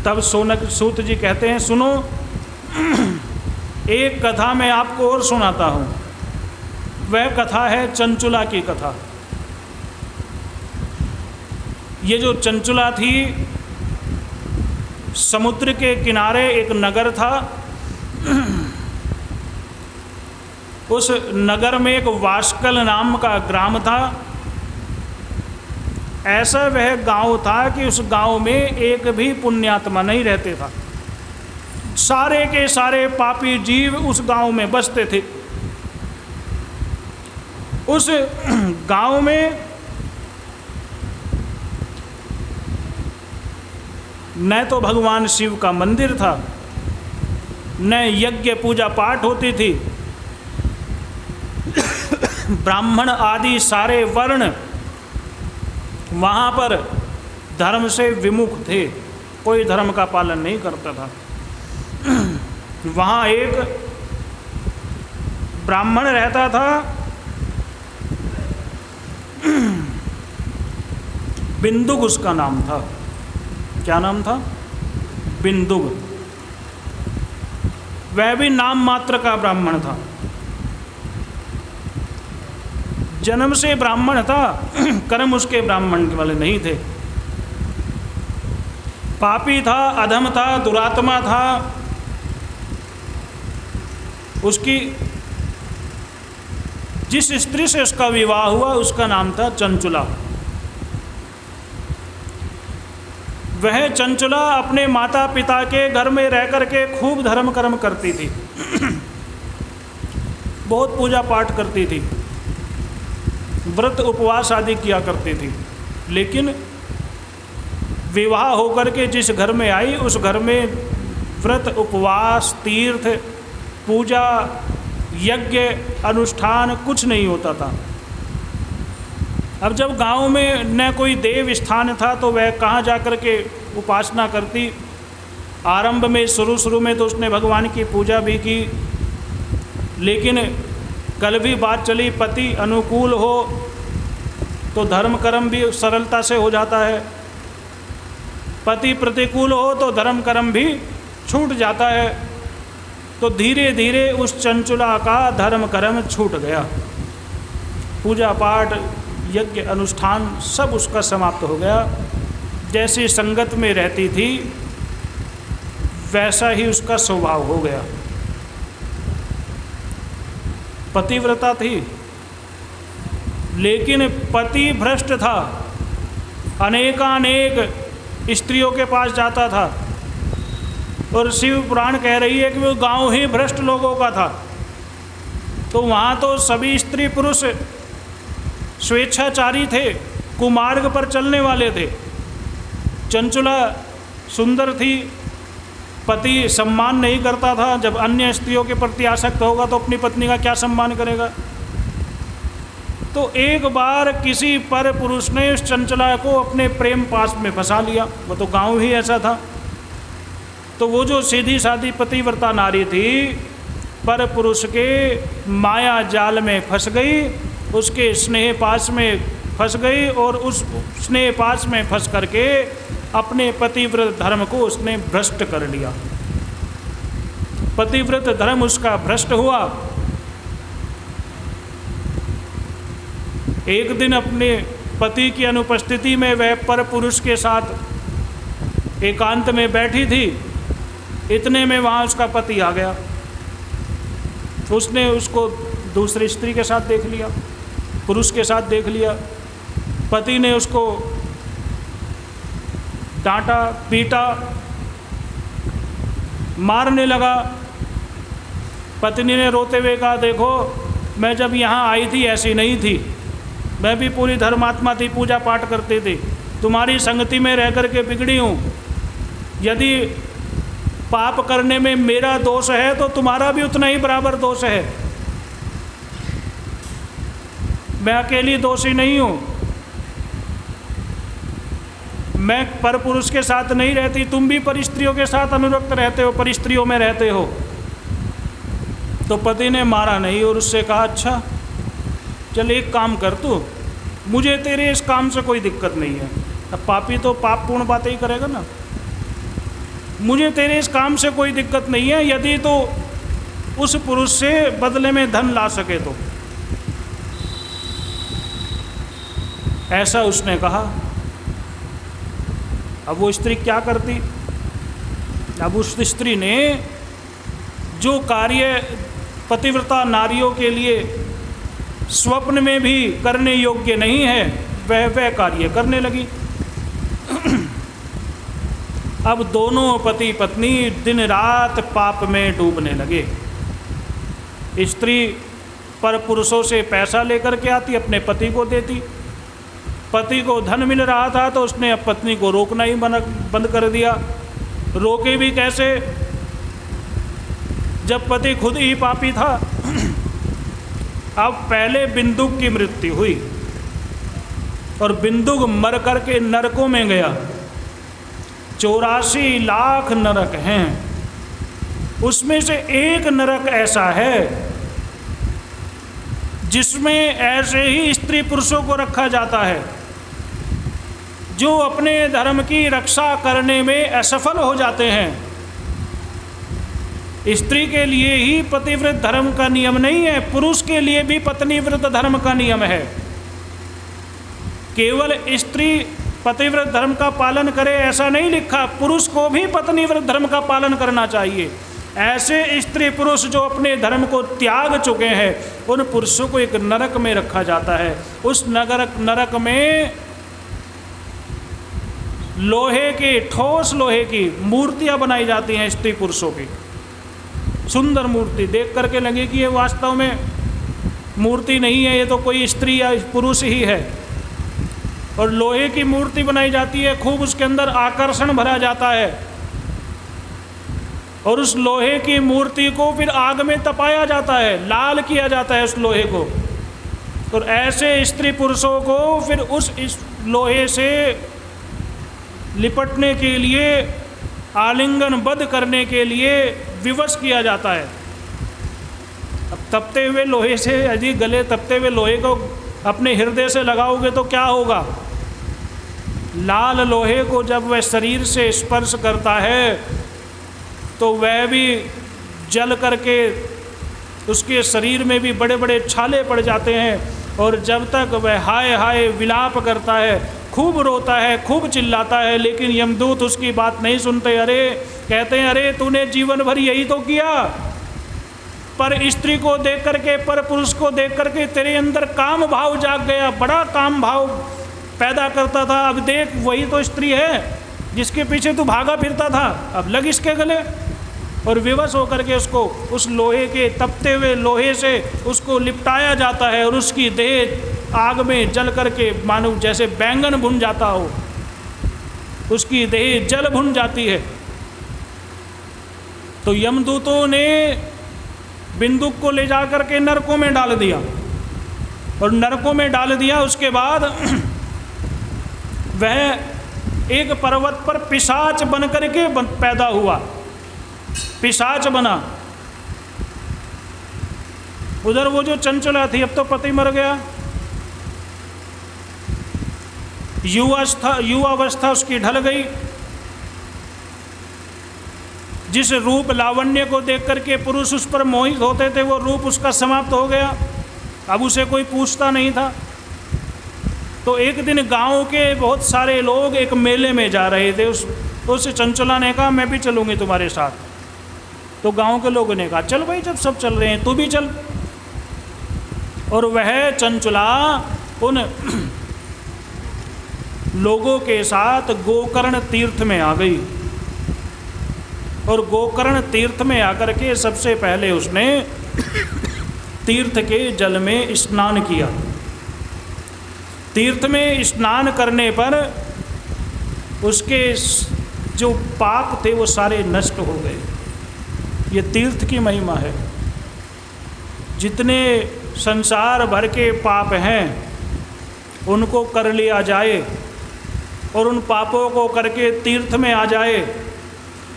तब शौनक सूत जी कहते हैं, सुनो एक कथा मैं आपको और सुनाता हूँ। वह कथा है चंचुला की कथा। ये जो चंचुला थी, समुद्र के किनारे एक नगर था। उस नगर में एक वास्कल नाम का ग्राम था। ऐसा वह गांव था कि उस गांव में एक भी पुण्यात्मा नहीं रहते था। सारे के सारे पापी जीव उस गांव में बसते थे। उस गांव में न तो भगवान शिव का मंदिर था, न यज्ञ पूजा पाठ होती थी। ब्राह्मण आदि सारे वर्ण वहाँ पर धर्म से विमुख थे, कोई धर्म का पालन नहीं करता था। वहाँ एक ब्राह्मण रहता था, बिंदुक उसका नाम था। क्या नाम था? बिंदुक। वह भी नाम मात्र का ब्राह्मण था, जन्म से ब्राह्मण था, कर्म उसके ब्राह्मण वाले नहीं थे। पापी था, अधम था, दुरात्मा था। उसकी जिस स्त्री से उसका विवाह हुआ उसका नाम था चंचुला। वह चंचला अपने माता पिता के घर में रह कर के खूब धर्म कर्म करती थी, बहुत पूजा पाठ करती थी, व्रत उपवास आदि किया करती थी। लेकिन विवाह होकर के जिस घर में आई उस घर में व्रत उपवास तीर्थ पूजा यज्ञ अनुष्ठान कुछ नहीं होता था। अब जब गांव में न कोई देव स्थान था तो वह कहाँ जा कर के उपासना करती। आरंभ में शुरू में तो उसने भगवान की पूजा भी की, लेकिन कल भी बात चली पति अनुकूल हो तो धर्म कर्म भी सरलता से हो जाता है, पति प्रतिकूल हो तो धर्म कर्म भी छूट जाता है। तो धीरे धीरे उस चंचला का धर्म कर्म छूट गया, पूजा पाठ यज्ञ अनुष्ठान सब उसका समाप्त हो गया। जैसी संगत में रहती थी वैसा ही उसका स्वभाव हो गया। पतिव्रता थी लेकिन पति भ्रष्ट था, अनेकानेक स्त्रियों के पास जाता था। और शिव पुराण कह रही है कि वो गांव ही भ्रष्ट लोगों का था। तो वहाँ तो सभी स्त्री पुरुष स्वेच्छाचारी थे, कुमार्ग पर चलने वाले थे। चंचला सुंदर थी, पति सम्मान नहीं करता था। जब अन्य स्त्रियों के प्रति आसक्त होगा तो अपनी पत्नी का क्या सम्मान करेगा। तो एक बार किसी पर पुरुष ने उस चंचला को अपने प्रेम पास में फंसा लिया। वो तो गांव ही ऐसा था। तो वो जो सीधी सादी पतिव्रता नारी थी पर पुरुष के माया जाल में फंस गई, उसके स्नेह पास में फंस गई और उस स्नेह पास में फंस करके अपने पतिव्रत धर्म को उसने भ्रष्ट कर लिया। पतिव्रत धर्म उसका भ्रष्ट हुआ। एक दिन अपने पति की अनुपस्थिति में वह पर पुरुष के साथ एकांत में बैठी थी। इतने में वहाँ उसका पति आ गया। उसने उसको दूसरी स्त्री के साथ देख लिया, पुरुष के साथ देख लिया। पति ने उसको डांटा पीटा, मारने लगा। पत्नी ने रोते हुए कहा, देखो मैं जब यहाँ आई थी ऐसी नहीं थी, मैं भी पूरी धर्मात्मा थी, पूजा पाठ करती थी, तुम्हारी संगति में रह कर के बिगड़ी हूँ। यदि पाप करने में मेरा दोष है तो तुम्हारा भी उतना ही बराबर दोष है। मैं अकेली दोषी नहीं हूँ। मैं पर पुरुष के साथ नहीं रहती, तुम भी पर स्त्रियों के साथ अनुरक्त रहते हो, पर स्त्रियों में रहते हो। तो पति ने मारा नहीं और उससे कहा, अच्छा चल एक काम कर तू, मुझे तेरे इस काम से कोई दिक्कत नहीं है। अब पापी तो पाप पूर्ण बातें ही करेगा ना। मुझे तेरे इस काम से कोई दिक्कत नहीं है, यदि तो उस पुरुष से बदले में धन ला सके तो। ऐसा उसने कहा। अब वो स्त्री क्या करती। अब उस स्त्री ने जो कार्य पतिव्रता नारियों के लिए स्वप्न में भी करने योग्य नहीं है वह कार्य करने लगी। अब दोनों पति पत्नी दिन रात पाप में डूबने लगे। स्त्री पर पुरुषों से पैसा लेकर के आती, अपने पति को देती। पति को धन मिल रहा था तो उसने अब पत्नी को रोकना ही बंद कर दिया। रोके भी कैसे, जब पति खुद ही पापी था। अब पहले बिंदुक की मृत्यु हुई और बिंदुक मर करके नरकों में गया। 84 लाख नरक हैं, उसमें से एक नरक ऐसा है जिसमें ऐसे ही स्त्री पुरुषों को रखा जाता है जो अपने धर्म की रक्षा करने में असफल हो जाते हैं। स्त्री के लिए ही पतिव्रत धर्म का नियम नहीं है, पुरुष के लिए भी पत्नीव्रत धर्म का नियम है। केवल स्त्री पतिव्रत धर्म का पालन करे ऐसा नहीं लिखा, पुरुष को भी पत्नीव्रत धर्म का पालन करना चाहिए। ऐसे स्त्री पुरुष जो अपने धर्म को त्याग चुके हैं उन पुरुषों को एक नरक में रखा जाता है। उस नरक में लोहे की, ठोस लोहे की मूर्तियां बनाई जाती हैं स्त्री पुरुषों की। सुंदर मूर्ति देख करके लगे कि ये वास्तव में मूर्ति नहीं है, ये तो कोई स्त्री या पुरुष ही है। और लोहे की मूर्ति बनाई जाती है, खूब उसके अंदर आकर्षण भरा जाता है, और उस लोहे की मूर्ति को फिर आग में तपाया जाता है, लाल किया जाता है उस लोहे को। और ऐसे स्त्री पुरुषों को फिर इस लोहे से लिपटने के लिए, आलिंगनबद्ध करने के लिए विवश किया जाता है। अब तपते हुए लोहे से, यदि गले तपते हुए लोहे को अपने हृदय से लगाओगे तो क्या होगा? लाल लोहे को जब वह शरीर से स्पर्श करता है तो वह भी जल करके उसके शरीर में भी बड़े बड़े छाले पड़ जाते हैं। और जब तक वह हाय हाय विलाप करता है, खूब रोता है, खूब चिल्लाता है, लेकिन यमदूत उसकी बात नहीं सुनते। अरे कहते हैं, अरे तूने जीवन भर यही तो किया, पर स्त्री को देख करके, पर पुरुष को देख करके तेरे अंदर काम भाव जाग गया, बड़ा काम भाव पैदा करता था। अब देख वही तो स्त्री है जिसके पीछे तू भागा फिरता था, अब लग इसके गले। और विवश होकर के उसको उस लोहे के, तपते हुए लोहे से उसको लिपटाया जाता है, और उसकी देह आग में जल करके मानो जैसे बैंगन भुन जाता हो, उसकी देह जल भुन जाती है। तो यमदूतों ने बिंदुक को ले जा करके नरकों में डाल दिया, और नरकों में डाल दिया। उसके बाद वह एक पर्वत पर पिशाच बन करके पैदा हुआ, पिशाच बना। उधर वो जो चंचला थी, अब तो पति मर गया, युवावस्था उसकी ढल गई। जिस रूप लावण्य को देख करके पुरुष उस पर मोहित होते थे, वो रूप उसका समाप्त हो गया, अब उसे कोई पूछता नहीं था। तो एक दिन गांव के बहुत सारे लोग एक मेले में जा रहे थे। उस चंचला ने कहा, मैं भी चलूँगी तुम्हारे साथ। तो गांव के लोगों ने कहा, चल भाई, जब सब चल रहे हैं तू भी चल। और वह चंचला उन लोगों के साथ गोकर्ण तीर्थ में आ गई। और गोकर्ण तीर्थ में आकर के सबसे पहले उसने तीर्थ के जल में स्नान किया। तीर्थ में स्नान करने पर उसके जो पाप थे वो सारे नष्ट हो गए। ये तीर्थ की महिमा है। जितने संसार भर के पाप हैं उनको कर लिया जाए, और उन पापों को करके तीर्थ में आ जाए,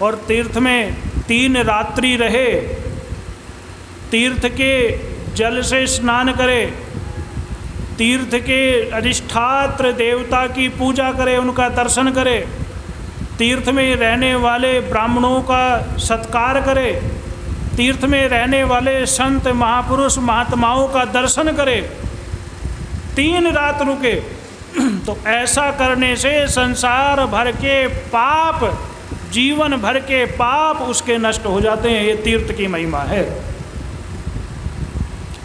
और तीर्थ में 3 रात्रि रहे, तीर्थ के जल से स्नान करे, तीर्थ के अधिष्ठात्र देवता की पूजा करे, उनका दर्शन करे, तीर्थ में रहने वाले ब्राह्मणों का सत्कार करे, तीर्थ में रहने वाले संत महापुरुष महात्माओं का दर्शन करे, 3 रात रुके। तो ऐसा करने से संसार भर के पाप, जीवन भर के पाप उसके नष्ट हो जाते हैं। ये तीर्थ की महिमा है।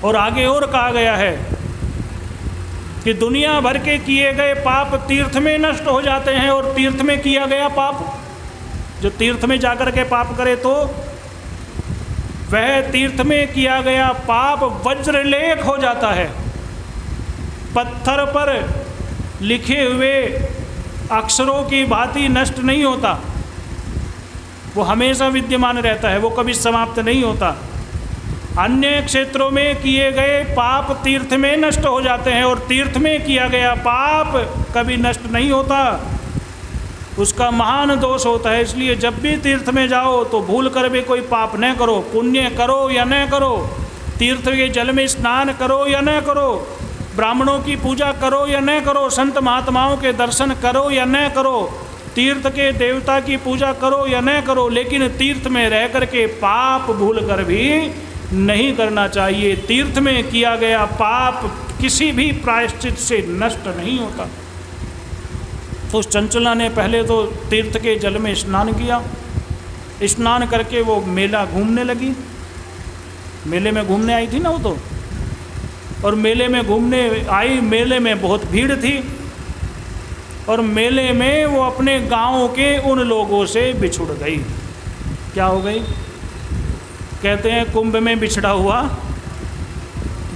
और आगे और कहा गया है कि दुनिया भर के किए गए पाप तीर्थ में नष्ट हो जाते हैं, और तीर्थ में किया गया पाप, जो तीर्थ में जाकर के पाप करे तो वह तीर्थ में किया गया पाप वज्रलेख हो जाता है। पत्थर पर लिखे हुए अक्षरों की भांति नष्ट नहीं होता, वो हमेशा विद्यमान रहता है, वो कभी समाप्त नहीं होता। अन्य क्षेत्रों में किए गए पाप तीर्थ में नष्ट हो जाते हैं, और तीर्थ में किया गया पाप कभी नष्ट नहीं होता, उसका महान दोष होता है। इसलिए जब भी तीर्थ में जाओ तो भूल कर भी कोई पाप न करो, पुण्य करो या न करो, तीर्थ के जल में स्नान करो या न करो, ब्राह्मणों की पूजा करो या न करो, संत महात्माओं के दर्शन करो या न करो, तीर्थ के देवता की पूजा करो या न करो, लेकिन तीर्थ में रह कर के पाप भूल कर भी नहीं करना चाहिए। तीर्थ में किया गया पाप किसी भी प्रायश्चित से नष्ट नहीं होता। तो उस चंचला ने पहले तो तीर्थ के जल में स्नान किया, स्नान करके वो मेला घूमने लगी। मेले में घूमने आई थी ना वो तो, और मेले में घूमने आई, मेले में बहुत भीड़ थी। और मेले में वो अपने गांव के उन लोगों से बिछुड़ गई। क्या हो गई? कहते हैं कुंभ में बिछड़ा हुआ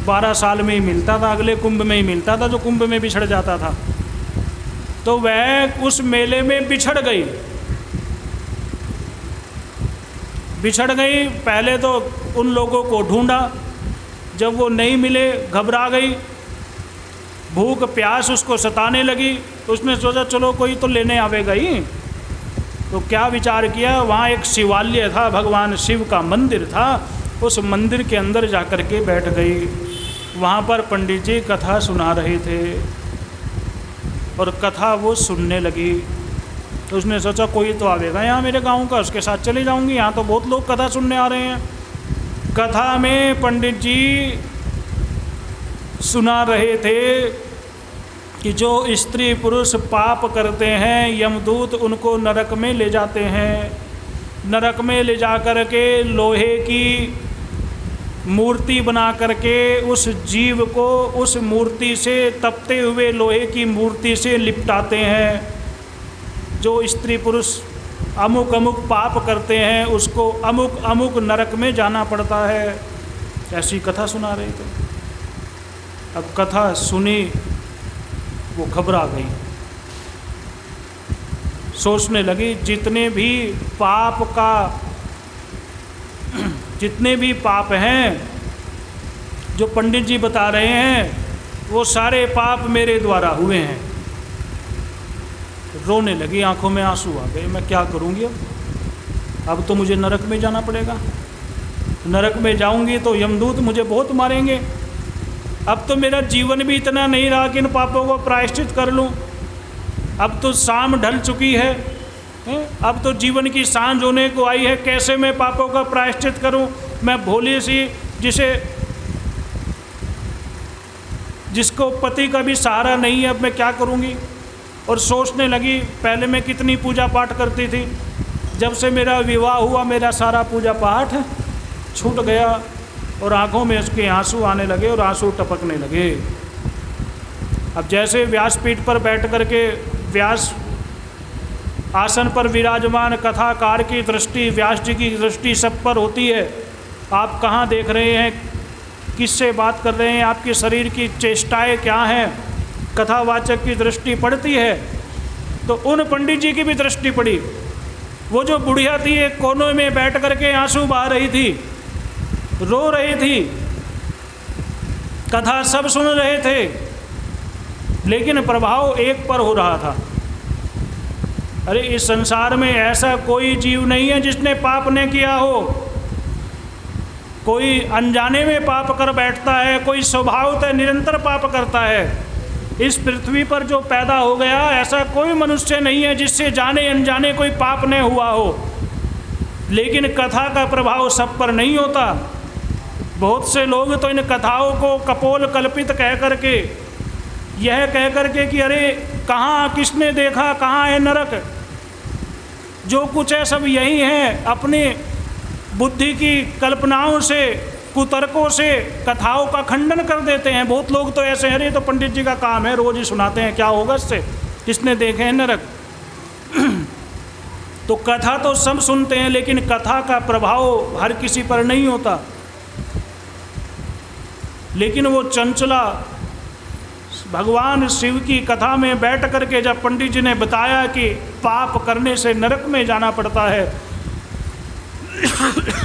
12 साल में ही मिलता था, अगले कुंभ में ही मिलता था जो कुंभ में बिछड़ जाता था। तो वह उस मेले में बिछड़ गई। पहले तो उन लोगों को ढूंढा, जब वो नहीं मिले घबरा गई, भूख प्यास उसको सताने लगी। तो उसने सोचा चलो कोई तो लेने आवेगा ही। तो क्या विचार किया, वहाँ एक शिवालय था, भगवान शिव का मंदिर था, उस मंदिर के अंदर जा कर के बैठ गई। वहाँ पर पंडित जी कथा सुना रहे थे और कथा वो सुनने लगी। तो उसने सोचा कोई तो आवेगा यहाँ मेरे गांव का, उसके साथ चले जाऊंगी, यहाँ तो बहुत लोग कथा सुनने आ रहे हैं। कथा में पंडित जी सुना रहे थे कि जो स्त्री पुरुष पाप करते हैं यमदूत उनको नरक में ले जाते हैं। नरक में ले जा कर के लोहे की मूर्ति बना करके उस जीव को उस मूर्ति से, तपते हुए लोहे की मूर्ति से लिपटाते हैं। जो स्त्री पुरुष अमुक अमुक पाप करते हैं उसको अमुक अमुक नरक में जाना पड़ता है। ऐसी कथा सुना रहे थे। अब कथा सुनी, वो घबरा गई, सोचने लगी जितने भी पाप हैं जो पंडित जी बता रहे हैं वो सारे पाप मेरे द्वारा हुए हैं। रोने लगी, आंखों में आंसू आ गए। मैं क्या करूंगी अब तो मुझे नरक में जाना पड़ेगा। नरक में जाऊंगी तो यमदूत मुझे बहुत मारेंगे। अब तो मेरा जीवन भी इतना नहीं रहा कि इन पापों को प्रायश्चित कर लूं। अब तो शाम ढल चुकी है, अब तो जीवन की सांझ होने को आई है, कैसे मैं पापों का प्रायश्चित करूं? मैं भोली सी जिसको पति का भी सहारा नहीं है, अब मैं क्या करूंगी? और सोचने लगी पहले मैं कितनी पूजा पाठ करती थी, जब से मेरा विवाह हुआ मेरा सारा पूजा पाठ छूट गया। और आंखों में उसके आंसू आने लगे और आंसू टपकने लगे। अब जैसे व्यासपीठ पर बैठ कर के व्यास आसन पर विराजमान कथाकार की दृष्टि, व्यास जी की दृष्टि सब पर होती है। आप कहाँ देख रहे हैं, किससे बात कर रहे हैं, आपके शरीर की चेष्टाएं क्या हैं, कथावाचक की दृष्टि पड़ती है। तो उन पंडित जी की भी दृष्टि पड़ी। वो जो बुढ़िया थी एक कोनों में बैठ कर के आंसू बहा रही थी, रो रही थी, कथा सब सुन रहे थे, लेकिन प्रभाव एक पर हो रहा था। अरे इस संसार में ऐसा कोई जीव नहीं है जिसने पाप न किया हो। कोई अनजाने में पाप कर बैठता है, कोई स्वभावतः निरंतर पाप करता है। इस पृथ्वी पर जो पैदा हो गया ऐसा कोई मनुष्य नहीं है जिससे जाने अनजाने कोई पाप न हुआ हो। लेकिन कथा का प्रभाव सब पर नहीं होता। बहुत से लोग तो इन कथाओं को कपोल कल्पित कह करके, यह कह करके कि अरे कहाँ किसने देखा, कहाँ है नरक, जो कुछ है सब यही है, अपनी बुद्धि की कल्पनाओं से, कुतर्कों से कथाओं का खंडन कर देते हैं। बहुत लोग तो ऐसे हैं, अरे तो पंडित जी का काम है, रोज ही सुनाते हैं, क्या होगा इससे, किसने देखे हैं नरक। तो कथा तो सब सुनते हैं, लेकिन कथा का प्रभाव हर किसी पर नहीं होता। लेकिन वो चंचला भगवान शिव की कथा में बैठ करके जब पंडित जी ने बताया कि पाप करने से नरक में जाना पड़ता है,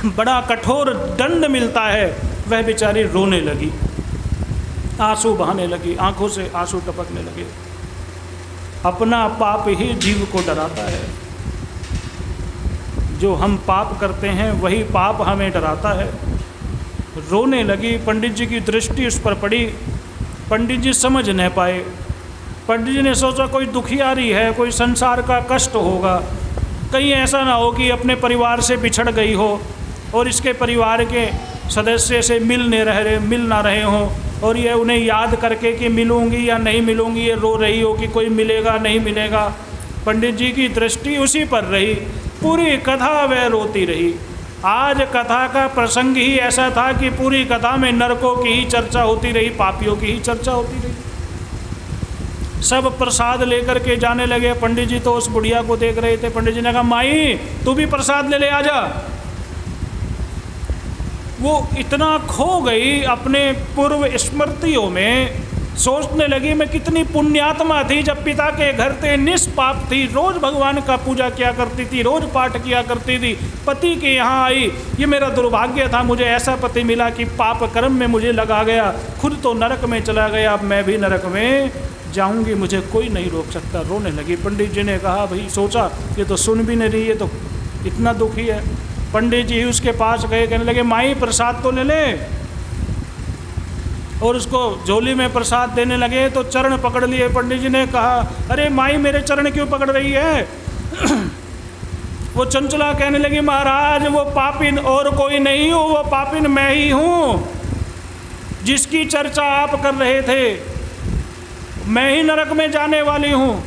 बड़ा कठोर दंड मिलता है, वह बेचारी रोने लगी, आंसू बहाने लगी, आंखों से आंसू टपकने लगे। अपना पाप ही जीव को डराता है। जो हम पाप करते हैं वही पाप हमें डराता है। रोने लगी, पंडित जी की दृष्टि उस पर पड़ी। पंडित जी समझ नहीं पाए। पंडित जी ने सोचा कोई दुखियारी है, कोई संसार का कष्ट होगा, कहीं ऐसा ना हो कि अपने परिवार से बिछड़ गई हो और इसके परिवार के सदस्य से मिल ना रहे हों, और ये उन्हें याद करके कि मिलूंगी या नहीं मिलूंगी ये रो रही हो कि कोई मिलेगा नहीं मिलेगा। पंडित जी की दृष्टि उसी पर रही, पूरी कथा वह रोती रही। आज कथा का प्रसंग ही ऐसा था कि पूरी कथा में नरकों की ही चर्चा होती रही, पापियों की ही चर्चा होती रही। सब प्रसाद लेकर के जाने लगे। पंडित जी तो उस बुढ़िया को देख रहे थे। पंडित जी ने कहा, माई तू भी प्रसाद ले ले आजा। वो इतना खो गई अपने पूर्व स्मृतियों में, सोचने लगी मैं कितनी पुण्यात्मा थी, जब पिता के घर थे, निष्पाप थी, रोज भगवान का पूजा किया करती थी, रोज पाठ किया करती थी, पति के यहाँ आई, ये मेरा दुर्भाग्य था, मुझे ऐसा पति मिला कि पाप कर्म में मुझे लगा गया, खुद तो नरक में चला गया, अब मैं भी नरक में जाऊंगी, मुझे कोई नहीं रोक सकता। रोने लगी। पंडित जी ने कहा, भाई सोचा ये तो सुन भी नहीं रही है, तो इतना दुखी है। पंडित जी उसके पास गए, कहने लगे, माई प्रसाद तो ले ले, और उसको झोली में प्रसाद देने लगे तो चरण पकड़ लिए। पंडित जी ने कहा, अरे माई मेरे चरण क्यों पकड़ रही है? वो चंचला कहने लगी, महाराज वो पापिन और कोई नहीं हो, वो पापिन मैं ही हूँ जिसकी चर्चा आप कर रहे थे, मैं ही नरक में जाने वाली हूँ।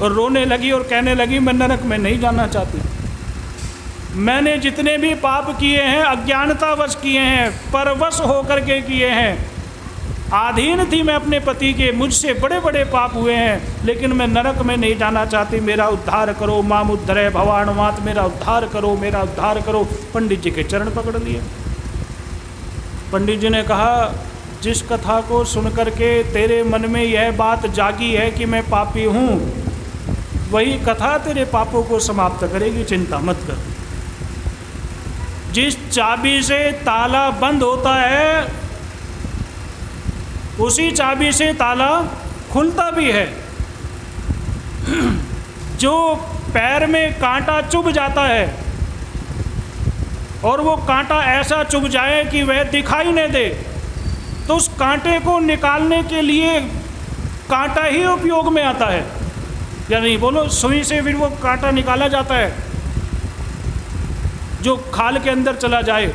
और रोने लगी और कहने लगी, मैं नरक में नहीं जाना चाहती, मैंने जितने भी पाप किए हैं अज्ञानतावश किए हैं, परवश होकर के किए हैं, आधीन थी मैं अपने पति के, मुझसे बड़े बड़े पाप हुए हैं, लेकिन मैं नरक में नहीं जाना चाहती, मेरा उद्धार करो, माम उद्धरे भवानमात, मेरा उद्धार करो, मेरा उद्धार करो। पंडित जी के चरण पकड़ लिए। पंडित जी ने कहा, जिस कथा को सुन करके तेरे मन में यह बात जागी है कि मैं पापी हूँ, वही कथा तेरे पापों को समाप्त करेगी, चिंता मत कर। जिस चाबी से ताला बंद होता है उसी चाबी से ताला खुलता भी है। जो पैर में कांटा चुभ जाता है और वो कांटा ऐसा चुभ जाए कि वह दिखाई नहीं दे, तो उस कांटे को निकालने के लिए कांटा ही उपयोग में आता है, या नहीं बोलो? सुई से फिर वो कांटा निकाला जाता है जो खाल के अंदर चला जाए।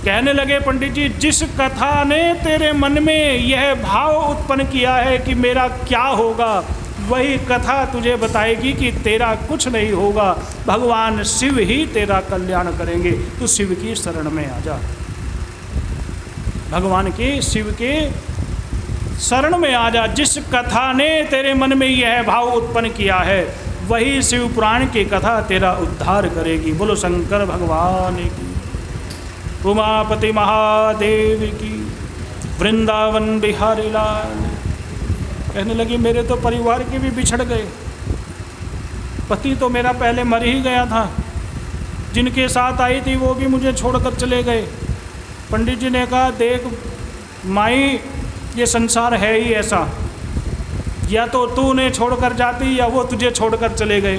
कहने लगे पंडित जी, जिस कथा ने तेरे मन में यह भाव उत्पन्न किया है कि मेरा क्या होगा, वही कथा तुझे बताएगी कि तेरा कुछ नहीं होगा, भगवान शिव ही तेरा कल्याण करेंगे। तू शिव की शरण में आ जा, भगवान के शिव के शरण में आ जा। जिस कथा ने तेरे मन में यह भाव उत्पन्न किया है, वही शिव पुराण की कथा तेरा उद्धार करेगी। बोलो शंकर भगवान की, उमापति महादेव की, वृंदावन बिहारी लाल। कहने लगी, मेरे तो परिवार के भी बिछड़ गए, पति तो मेरा पहले मर ही गया था, जिनके साथ आई थी वो भी मुझे छोड़कर चले गए। पंडित जी ने कहा, देख माई, ये संसार है ही ऐसा, या तो तू उन्हें छोड़कर जाती या वो तुझे छोड़कर चले गए।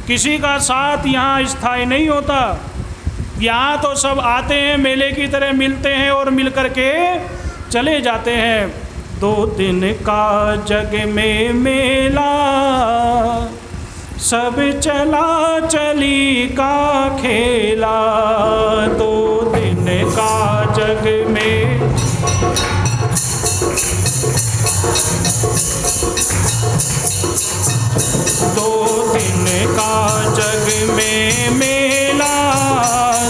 किसी का साथ यहाँ स्थायी नहीं होता। यहाँ तो सब आते हैं, मेले की तरह मिलते हैं और मिल कर के चले जाते हैं। 2 दिन का जग में मेला, सब चला चली का खेला। 2 दिन का जग में 2 दिन का जग में मेला,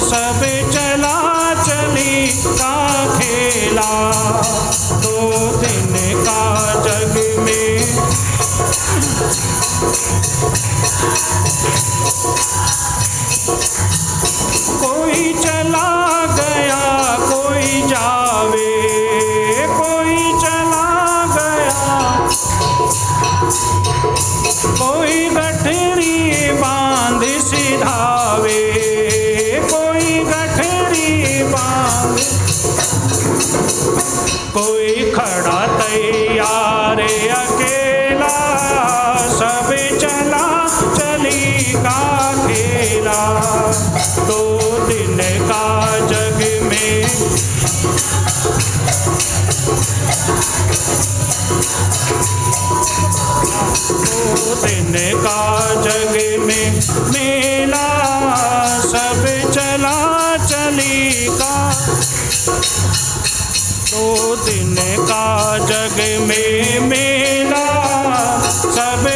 सब चला चली का खेला। 2 दिन का जग में कोई चला गया कोई जावे, कोई चला गया, कोई गठरी बांध सिधावे, कोई गठरी बांध, कोई खड़ा तैयार अकेला, सब चला चली का खेला। 2 दिन का जग में 2 दिन का जग में मेला, सब चला चली का। 2 दिन का जग में मेला, सब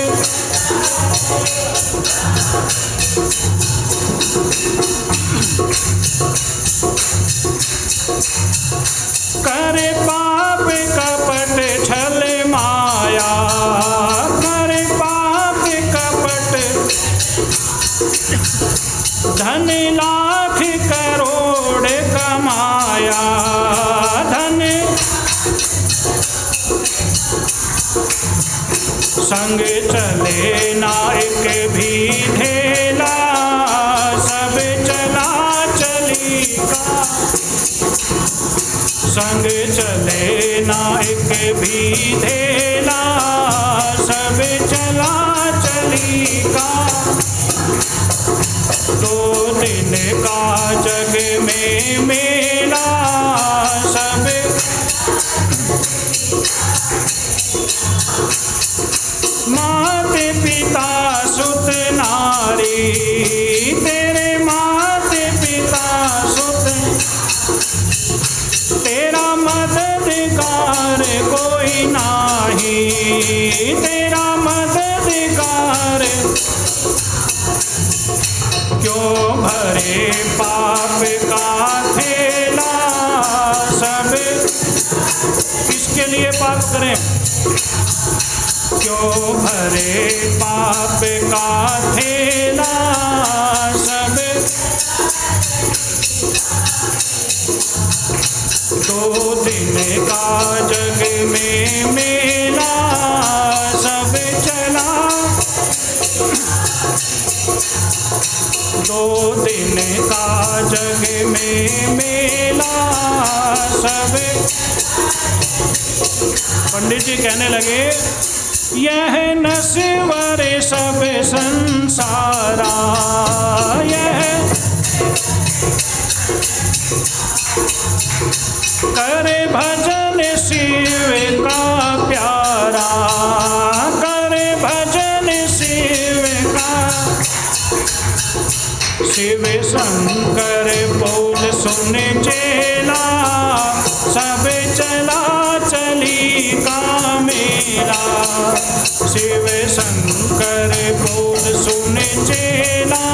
करे पाप कपट धन लाख करोड़ कमाया, धन संग चले ना एक भी ढेला, सब चला चली का। संग चले ना एक भी ढेला, सब चला चली का। 2 दिन का जग में मेला, सब माते पिता सुत नारी, तेरे माते पिता सुत, तेरा मददगार कोई नाही, तेरा मददगार। क्यों भरे पाप का थैला, सब किसके लिए पाप करें? क्यों भरे पाप का थैला, सब 2 दिन का जग में मेला, सब चला। 2 दिन का जग में मेला, सब। पंडित जी कहने लगे, यह नश्वर सब संसारा, यह करे भजन शिव का प्यारा, करे भजन शिव का। शिव शंकर बोल सुन चेला, सब चला चली का मेला। शिव शंकर बोल सुन चेला,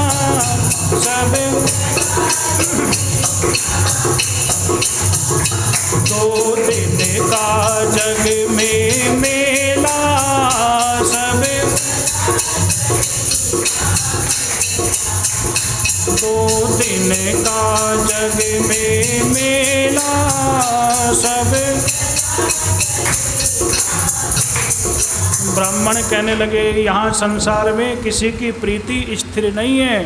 सब 2 दिन का जग में मेला, सब 2 दिन का जग में मेला, सब। ब्राह्मण कहने लगे, यहाँ संसार में किसी की प्रीति स्थिर नहीं है,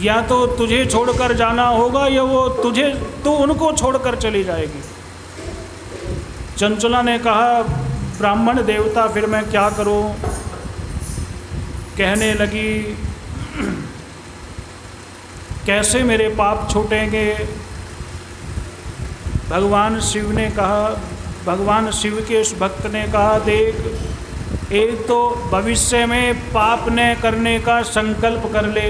या तो तुझे छोड़कर जाना होगा या वो तुझे तो उनको छोड़कर चली जाएगी। चंचला ने कहा, ब्राह्मण देवता फिर मैं क्या करूं? कहने लगी, कैसे मेरे पाप छूटेंगे? भगवान शिव ने कहा, भगवान शिव के उस भक्त ने कहा, देख, एक तो भविष्य में पाप न करने का संकल्प कर ले।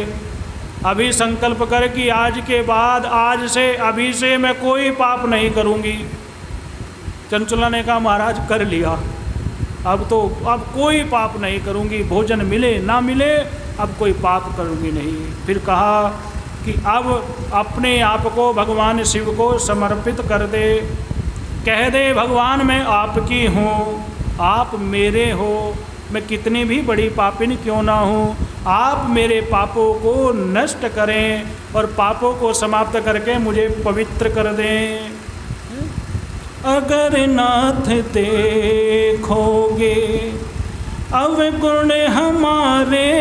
अभी संकल्प कर कि आज के बाद, आज से, अभी से मैं कोई पाप नहीं करूँगी। चंचला ने कहा, महाराज कर लिया, अब कोई पाप नहीं करूँगी, भोजन मिले ना मिले, अब कोई पाप करूँगी नहीं। फिर कहा कि अब अपने आप को भगवान शिव को समर्पित कर दे, कह दे, भगवान मैं आपकी हूँ, आप मेरे हो, मैं कितनी भी बड़ी पापिन क्यों ना हूँ, आप मेरे पापों को नष्ट करें और पापों को समाप्त करके मुझे पवित्र कर दें। अगर नाथ देखोगे अवगुण हमारे,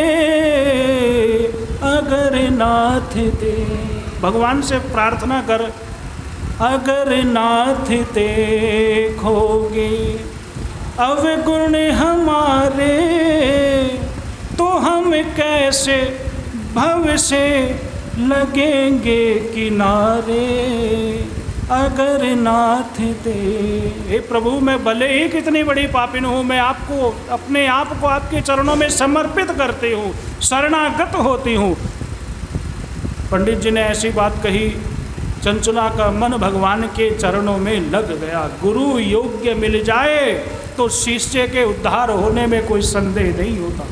अगर नाथ दे, भगवान से प्रार्थना कर, अगर नाथ देखोगे अवगुण हमारे, तो हम कैसे भव से लगेंगे किनारे। अगर नाथ दे, हे प्रभु, मैं भले ही कितनी बड़ी पापिन हूँ, मैं आपको, अपने आप को आपके चरणों में समर्पित करती हूँ, शरणागत होती हूँ। पंडित जी ने ऐसी बात कही, चंचला का मन भगवान के चरणों में लग गया। गुरु योग्य मिल जाए तो शिष्य के उद्धार होने में कोई संदेह नहीं होता।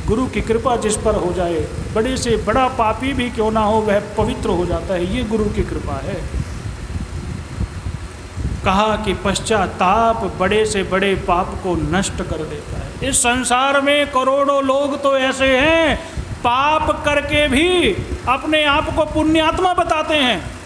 गुरु की कृपा जिस पर हो जाए, बड़े से बड़ा पापी भी क्यों ना हो, वह पवित्र हो जाता है। ये गुरु की कृपा है। कहा कि पश्चाताप बड़े से बड़े पाप को नष्ट कर देता है। इस संसार में करोड़ों लोग तो ऐसे हैं पाप करके भी अपने आप को पुण्यात्मा बताते हैं।